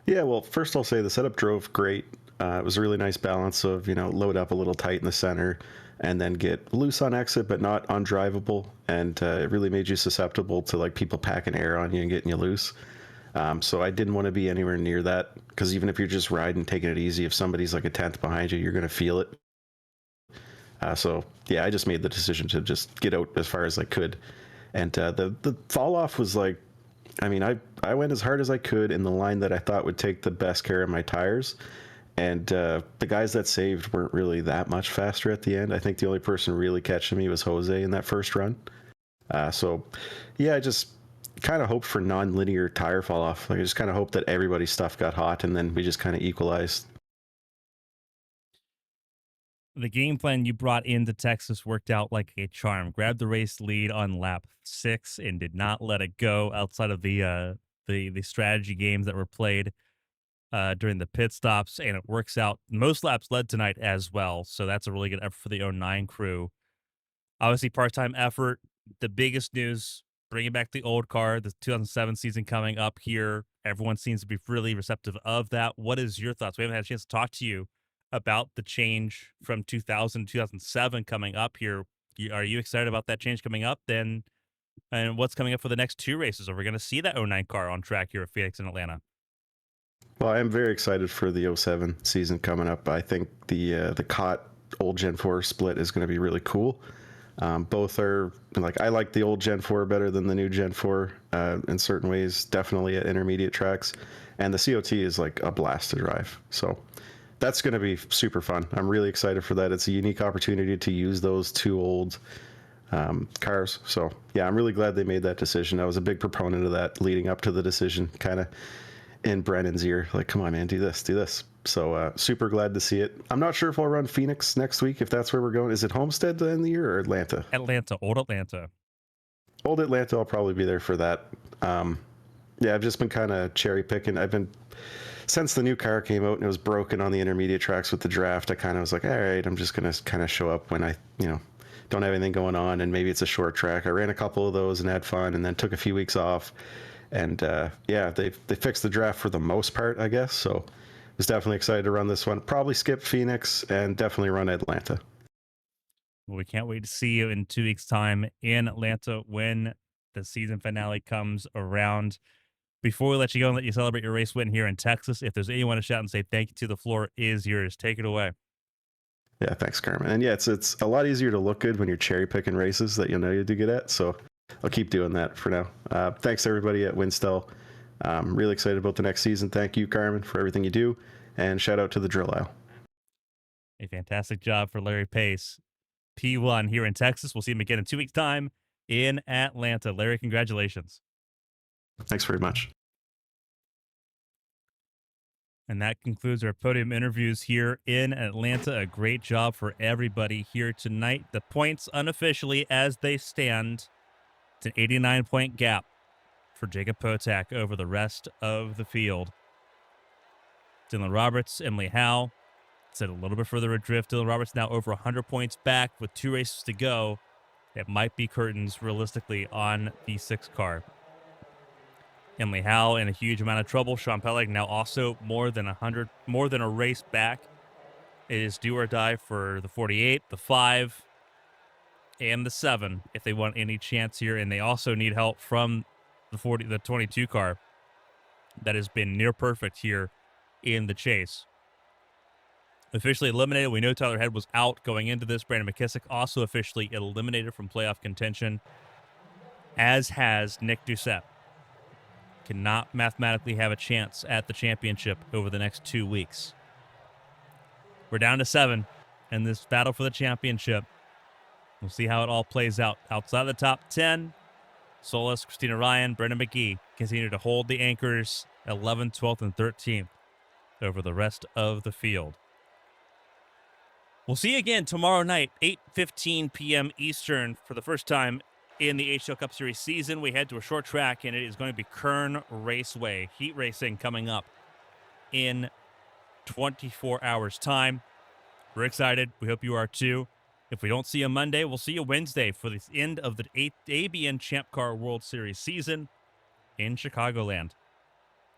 Yeah, well, first I'll say the setup drove great. It was a really nice balance of, load up a little tight in the center and then get loose on exit, but not undrivable. And it really made you susceptible to like people packing air on you and getting you loose. So I didn't want to be anywhere near that because even if you're just riding, taking it easy, if somebody's like a tenth behind you, you're going to feel it. So yeah, I just made the decision to just get out as far as I could. And the fall off was like, I went as hard as I could in the line that I thought would take the best care of my tires. And the guys that saved weren't really that much faster at the end. I think the only person really catching me was Jose in that first run. So, yeah, I just kind of hoped for non-linear tire fall off. Like I just kind of hoped that everybody's stuff got hot and then we just kind of equalized.
The game plan you brought into Texas worked out like a charm. Grabbed the race lead on lap 6 and did not let it go outside of the strategy games that were played during the pit stops, and it works out. Most laps led tonight as well, so that's a really good effort for the 09 crew. Obviously, part-time effort. The biggest news, bringing back the old car, the 2007 season coming up here. Everyone seems to be really receptive of that. What is your thoughts? We haven't had a chance to talk to you about the change from 2000 to 2007 coming up here. Are you excited about that change coming up then? And what's coming up for the next 2 races? Are we going to see that 09 car on track here at Phoenix and Atlanta?
Well, I am very excited for the 07 season coming up. I think the COT old Gen 4 split is going to be really cool. Both are like, I like the old Gen 4 better than the new Gen 4 in certain ways, definitely at intermediate tracks. And the COT is like a blast to drive. So that's going to be super fun. I'm really excited for that. It's a unique opportunity to use those 2 old cars. So yeah, I'm really glad they made that decision. I was a big proponent of that leading up to the decision, kind of in Brennan's ear, like, come on, man, do this, do this. So super glad to see it. I'm not sure if I'll run Phoenix next week, if that's where we're going. Is it Homestead to end the year or Atlanta?
Atlanta, old Atlanta.
Old Atlanta, I'll probably be there for that. Yeah, I've just been kind of cherry picking. Since the new car came out and it was broken on the intermediate tracks with the draft, I kind of was like, all right, I'm just going to kind of show up when I, don't have anything going on and maybe it's a short track. I ran a couple of those and had fun and then took a few weeks off. And yeah, they fixed the draft for the most part, I guess. So I was definitely excited to run this one. Probably skip Phoenix and definitely run Atlanta.
Well, we can't wait to see you in 2 weeks' time in Atlanta when the season finale comes around. Before we let you go and let you celebrate your race win here in Texas, if there's anyone to shout and say thank you to, the floor is yours. Take it away.
Yeah, thanks, Carmen. And yeah, it's a lot easier to look good when you're cherry picking races that you do good at. So I'll keep doing that for now. Thanks to everybody at Winstel. I'm really excited about the next season. Thank you, Carmen, for everything you do. And shout out to the drill aisle.
A fantastic job for Larry Pace. P1 here in Texas. We'll see him again in 2 weeks' time in Atlanta. Larry, congratulations.
Thanks very much.
And that concludes our podium interviews here in Atlanta. A great job for everybody here tonight. The points unofficially as they stand, it's an 89-point gap for Jacob Potak over the rest of the field. Dylan Roberts, Emily Howe, Said a little bit further adrift. Dylan Roberts now over 100 points back with 2 races to go. It might be curtains realistically on the 6 car. Emily Howe in a huge amount of trouble. Sean Pellig now also more than a race back. It is do or die for the 48, the 5, and the 7 if they want any chance here. And they also need help from the 22 car that has been near perfect here in the chase. Officially eliminated. We know Tyler Head was out going into this. Brandon McKissick also officially eliminated from playoff contention, as has Nick Doucette. Cannot mathematically have a chance at the championship over the next 2 weeks. We're down to 7 in this battle for the championship. We'll see how it all plays out. Outside the top 10, Solis, Christina Ryan, Brendan McGee continue to hold the anchors 11th, 12th, and 13th over the rest of the field. We'll see you again tomorrow night, 8:15 p.m. Eastern, for the first time in the HL Cup Series season. We head to a short track, and it is going to be Kern Raceway. Heat racing coming up in 24 hours' time. We're excited. We hope you are too. If we don't see you Monday, we'll see you Wednesday for the end of the 8th ABN Champ Car World Series season in Chicagoland.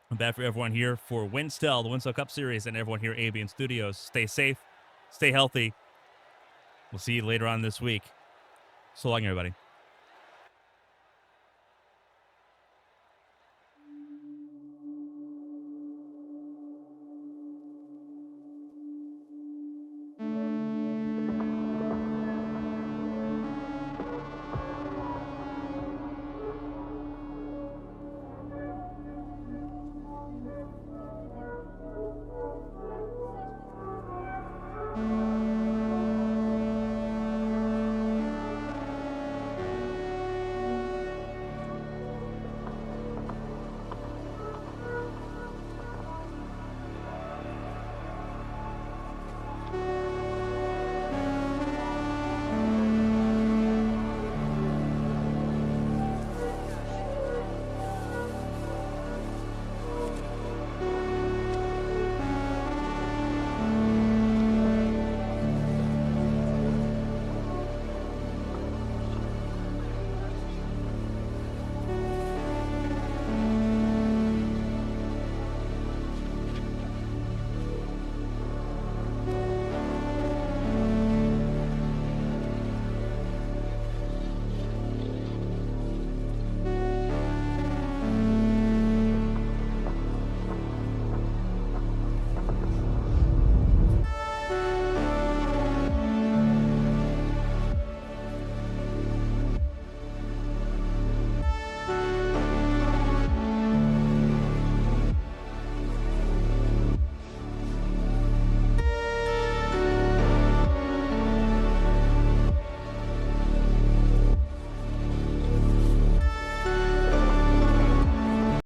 I'm bad for everyone here for Winstel, the Winstel Cup Series, and everyone here at ABN Studios. Stay safe. Stay healthy. We'll see you later on this week. So long, everybody.